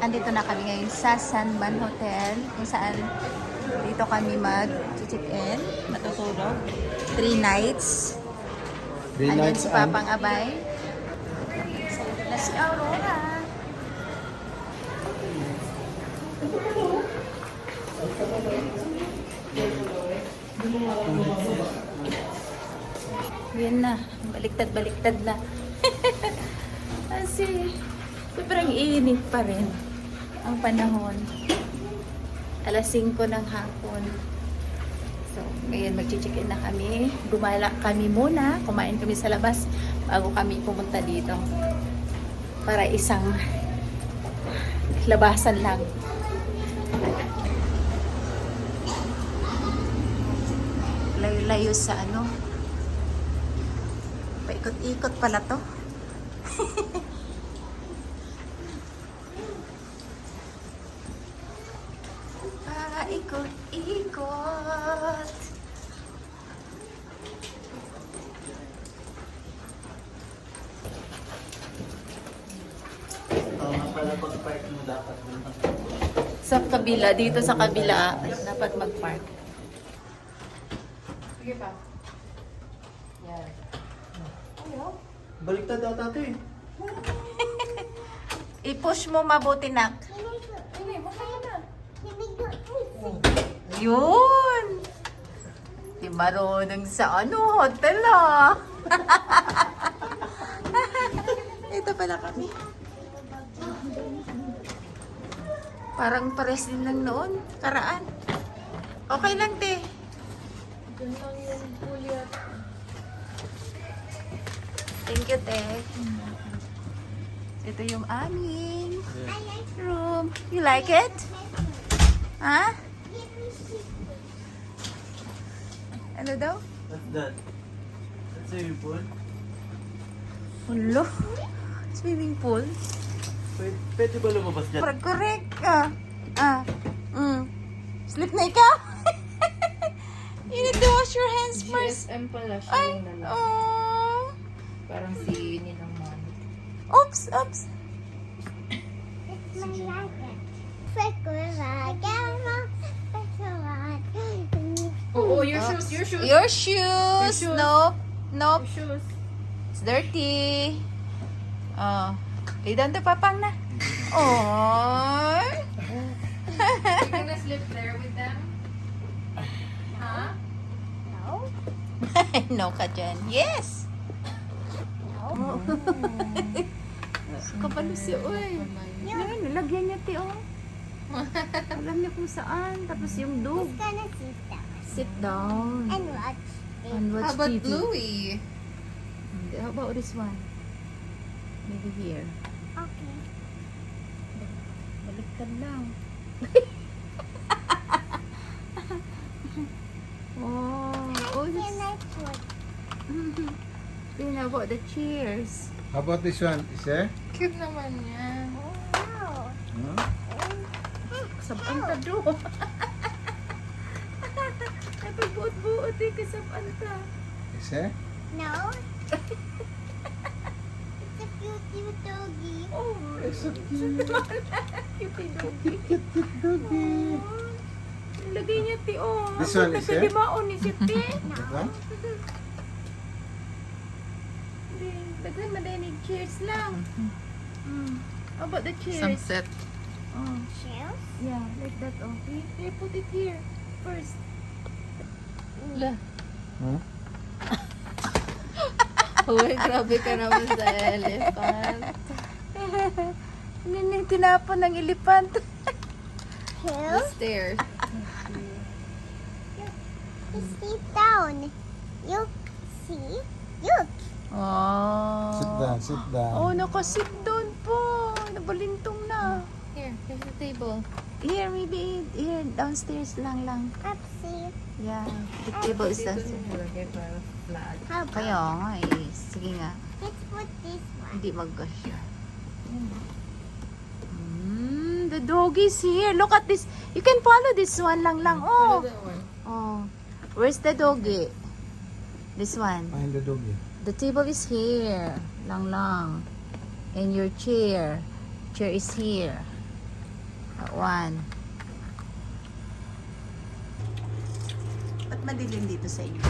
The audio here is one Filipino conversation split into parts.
Andito na kami ngayon sa Sanban Hotel, kung saan dito kami mag-check-in, matutulog. 3 nights. 3 Andyan nights si Papang Abay. Excited na si Aurora. Yan na, baliktad-baliktad na. Kasi sobrang init pa rin ang panahon. Alas 5 ng hapon. So, ngayon mag-check-in na kami. Gumala kami muna. Kumain kami sa labas bago kami pumunta dito. Para isang labasan lang. Layo-layo sa ano. Paikot-ikot pala to. Paikot-ikot. Sa kabila, dito sa kabila, dapat mag-park. Sige pa. Yan. Baliktad ata ito eh. I-push mo mabuti, nak. Yun! Di marunong sa ano, hotel ah. Ito pala kami. Parang pares din lang noon, karaan. Okay lang, te. Thank you, te. Ito yung aming room. You like it? Ha? Ano daw? What's that? That's swimming pool? Hulo. Swimming pool? Pwede ba lumabas dyan? Correct. Sleep na ikaw? You need to wash your hands first. GSM pala siya Ay, yung lalaki. oh. Parang si Ninang Oops. Oh, your shoes. Your shoes. shoes. Nope. Your shoes. It's dirty. Oh. Lay down to Papang na. Oh. You gonna sleep there with them? Huh? No ka dyan. Yes. No. Kabalo si Uy. Yan, lagyan niya ti oh. Alam niya kung saan. Tapos yung dog. Sit down. And watch. And watch How about TV. Bluey? How about this one? Maybe here. Okay. Baliktad lang. Oh, Can this. I put? Then how about the chairs? How about this one? Is there? Cute naman yan. Wow. Huh? Sabang ta do. Ay, pagbuot-buot eh, kasabang ta. Is there? No. It's a cute doggy. Oh, It's so cute. cute doggy. Cute doggy. Lagay niya ti oh. This one is there? Nagkadimaon ni si ti. That one? Daghan madanig chairs lang. How about the chairs? Sunset. Oh, Shells? yeah, like that oh. Here, put it here first. La. Huh? Uy, grabe ka naman sa elephant. Nini, tinapon ng elephant. The Shells? stairs. You sit down. You see? Look. Oh. Sit down. Oh, nakasit down po. Nabalintong na. Here, here's the table. Here, maybe here, downstairs lang. Upstairs. Yeah, the table is downstairs. Lagay para flat. How about? Kaya nga eh. Sige nga. Let's put this one. Hindi magkasya. The dog is here. Look at this. You can follow this one lang. Oh. Follow that one. Oh. Where's the doggy? This one. Find the doggy. The table is here. Lang. And your chair. Chair is here. 1. Ba't madilim dito sa inyo?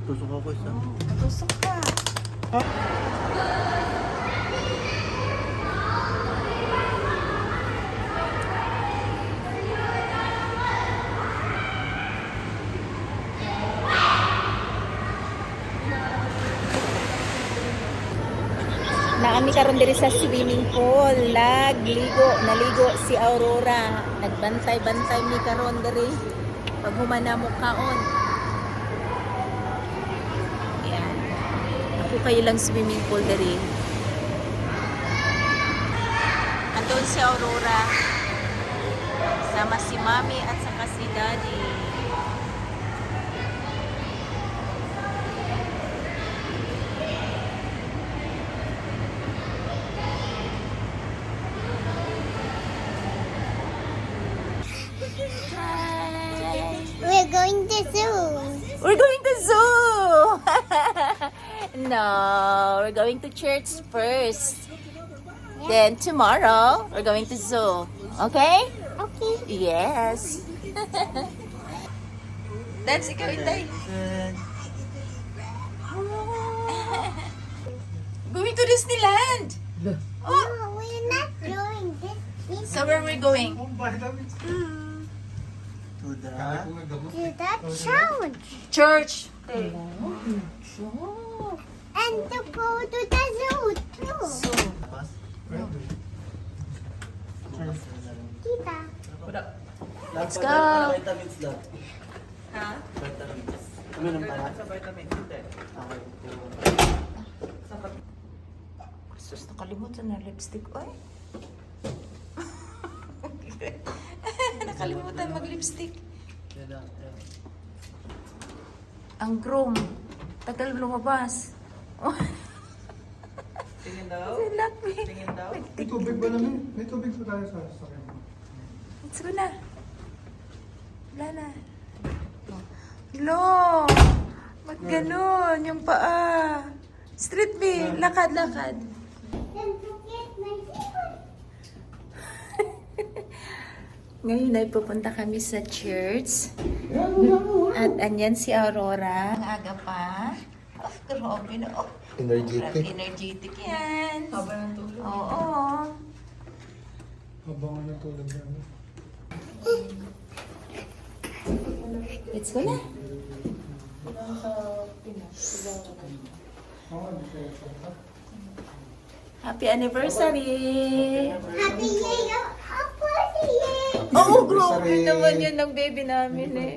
Tusok ako isa. Tusok ka. Naami karon diri sa swimming pool, naligo si Aurora. Nagbantay-bantay mi karon diri. Pag humana mo kaon. Yan. Ako kayo lang swimming pool diri. Andun si Aurora. Sama si Mami at saka si Daddy. We're going to zoo. We're going to zoo! No, we're going to church first. Then tomorrow, we're going to zoo. Okay? Okay. Yes. That's ikaw, Itay. Going to Disneyland. Oh, No, we're not going this. so where we're going? To the... To that challenge. Church. And to go to the zoo too. Kita. Let's go. Vitamins daw. Ha? Vitamins. Ano nang pala? Sa vitamins. Sus, nakalimutan na lipstick. Oy. Nakalimutan mag-lipstick. Ang groom. Tagal lumabas. Tingin daw? Si Lucky. Tingin daw? May tubig ba naman? May tubig pa tayo sa sasakyan. Let's go na. Wala na. Lo! Ba't ganun? Yung paa. Street B. Lakad, lakad. Then to get my seafood. Ngayon ay pupunta kami sa church. At andyan si Aurora. Ang aga pa. Oh, grabe na. Oh, Energetic. energetic yan. Habang ng tulog. Oo. Habang ano tulog namin. Let's go na. Happy anniversary! Happy year. Happy year. Oo, grabe naman yun ng baby namin eh.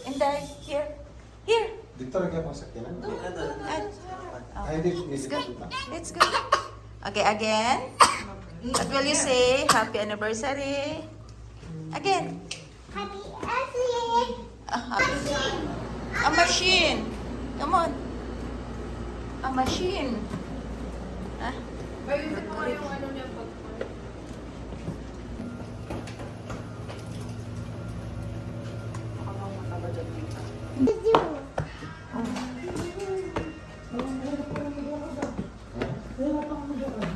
And then, here. Here. Dito rin kaya pasakyan. At, Ay, hindi. let's go. Let's go. Okay, again. What will you say? Happy anniversary. Again. Happy year. A machine. Come on. A machine. Ah, Bayunin mo nga yung ano niya pag... The zoo.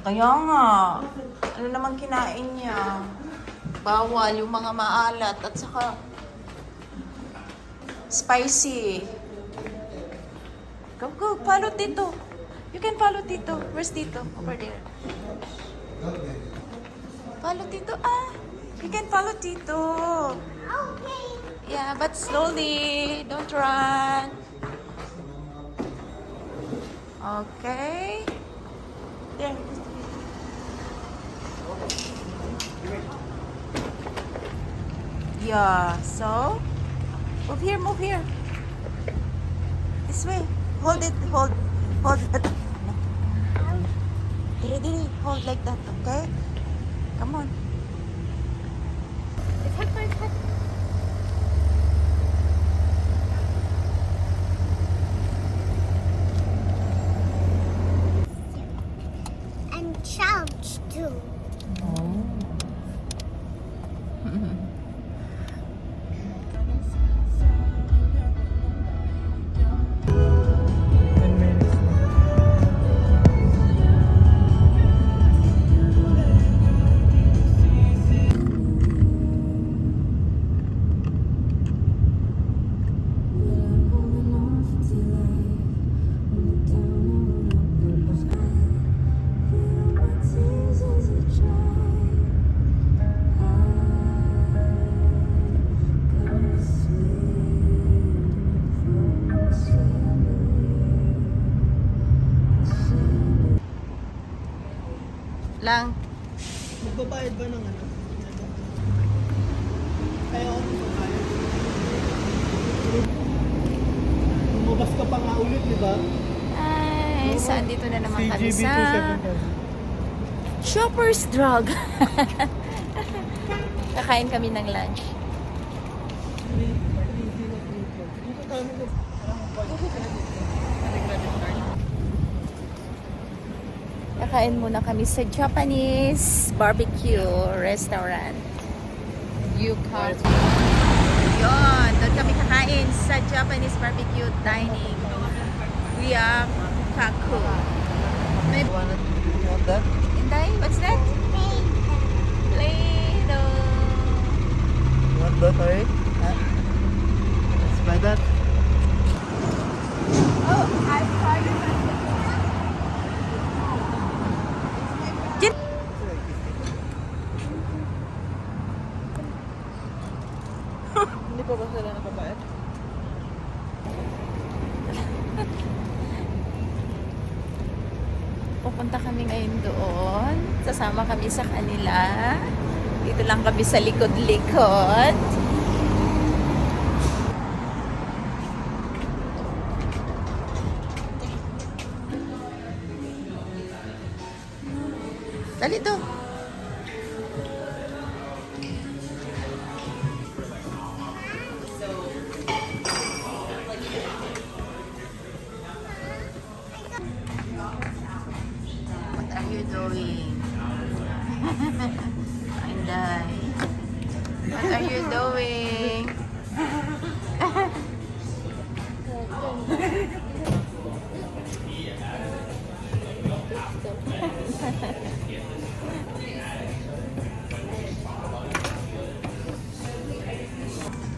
kaya nga. Ano naman kinain niya? Bawal yung mga maalat at saka spicy. Go, go. Follow Tito. You can follow Tito. Where's Tito? Over there. Follow Tito. Ah, you can follow Tito. Okay. Yeah, but slowly. Don't run. Okay. There. Yeah, so move here, move here. This way. Hold it, hold it. Diri, hold like that, okay? Come on. And challenge too. lang. Magbabayad ba ng ano? Kaya ako magbabayad. Lumabas ka pa nga ulit, di ba? Ay, saan dito na naman kami CGV sa 275. Shoppers Drug. Kakain kami ng lunch. Dito kami na. Kakain muna kami sa Japanese barbecue restaurant. Yukata. Yun, doon kami kakain sa Japanese barbecue dining. We are Kaku. You want that? Inday, what's that? Play-Doh. You want that, alright? Let's buy that. Oh, I saw you. Hindi pa ba sila nakabayad? Pupunta kami ngayon doon. Sasama kami sa kanila. Dito lang kami sa likod-likod. Dali to. What are you doing? Inday. What are you doing?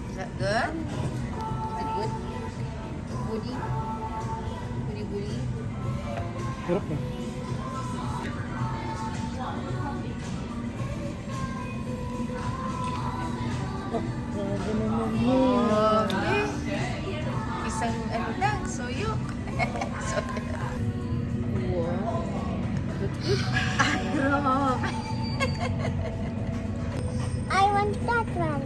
Is that good? Is it good? Budi? Budi? Hirap na. Oh, isang ano lang, suyok. Wow. Ay, Rob. I want that one.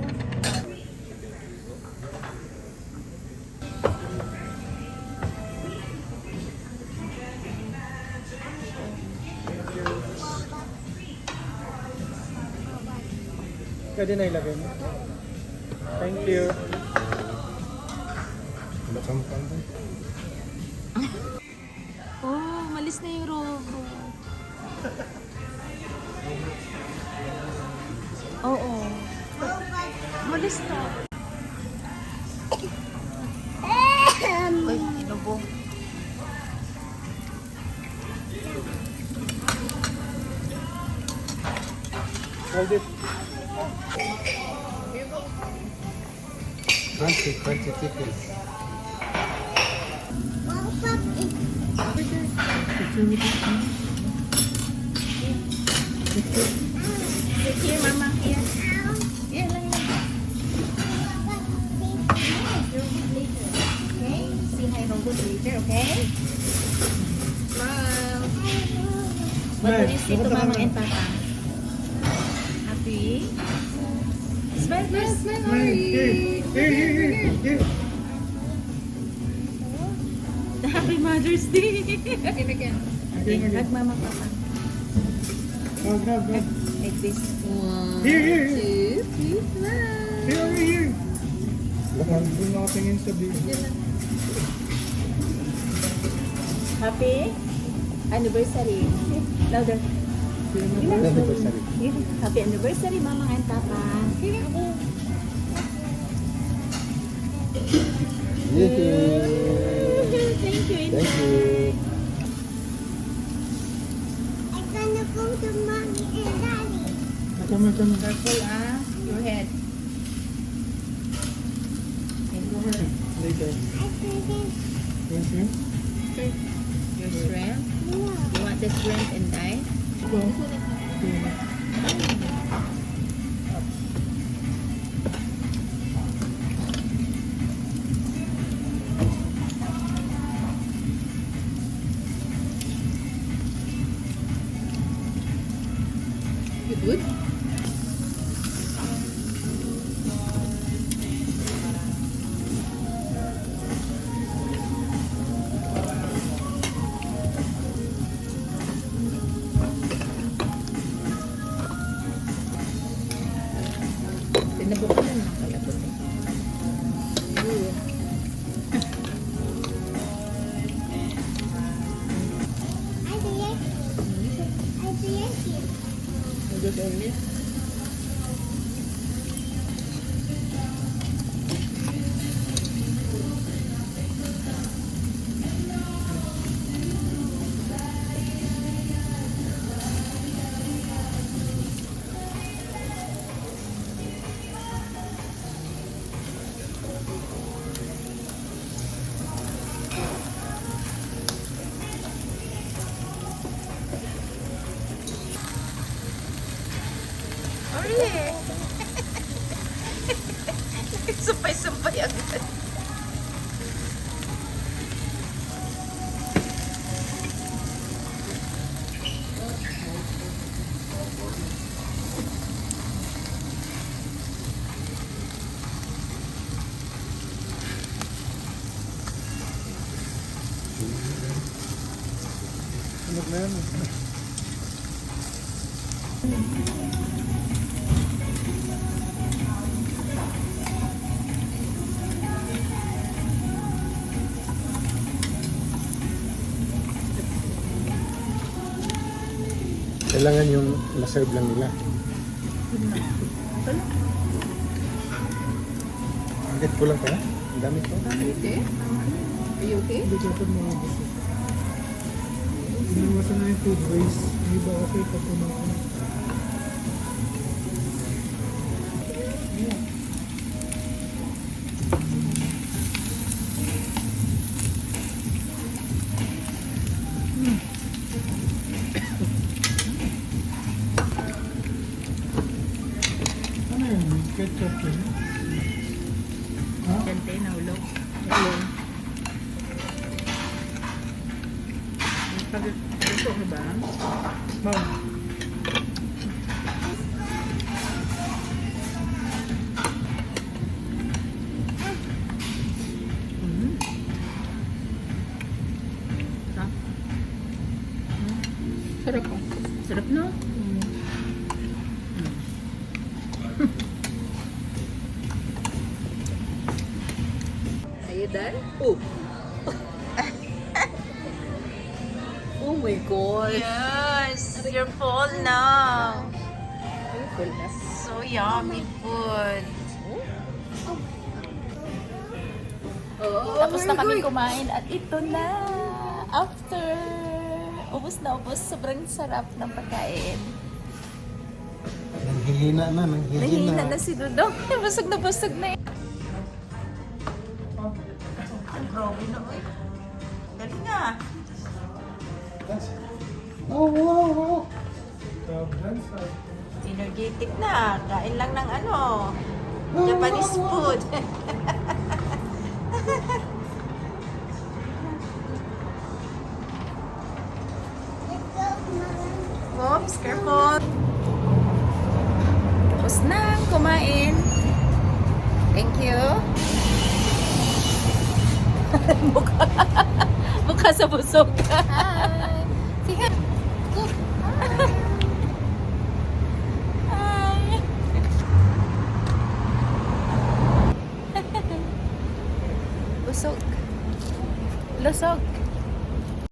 Pwede na ilagay mo. Thank you. Wala kang panda. Oh, malis na yung robo. Oo. Malis na. Uy, inubo. Hold it. Crunchy chicken. One cup is Here, mama. Here. Here lang yan. Okay? Say hi, Robo, later, okay? Smile. What will you say to mama and papa? Happy? Smile first. Here. Happy Mother's Day. Again, again. Okay, hug mama, papa. Hug. Like this. One, Here. 2, 3, smile. Here. Lakan doon nakatingin sa video. Happy anniversary. Louder. Happy anniversary, mama and papa. Thank you. Thank you. I'm gonna go to mommy and daddy. Come. Careful, your head. And your head. Later. I think Your shrimp. no. You want the shrimp and die? Tinabukan na ng kalabot eh. I see it. Just only. Sorry. Sumpay-sumpay agad. Ano na yan? Kailangan yung ma-serve lang nila. Bakit kulang pa? Ang dami pa. Okay? Are you okay? Hindi dapat mga gusto. Iniwasan na yung food waste. Hindi ba okay pag kumakain? Ano yun? Ketchup yun? Ha? Dante, nahulog. Gusto mo ba? Ma'am, Sarap po. Sarap no? Are you done? Oh! Oh my God. Yes, you're full now. Ay, full na. So yummy food. Oh, Tapos na kami kumain at ito na. After. Ubus na ubus. Sobrang sarap ng pagkain. nanghihina na, Nahihina na si Dudong. Busog na eh. Ang grabe na oy. Galing nga. Oh, wow, wow. Dance, Energetic na. Kain lang ng ano. Japanese food. Oops, careful. Tapos na kumain. Thank you. Mukha sa busog. Hi. Sige. Go. Hi. Busog. Lusog.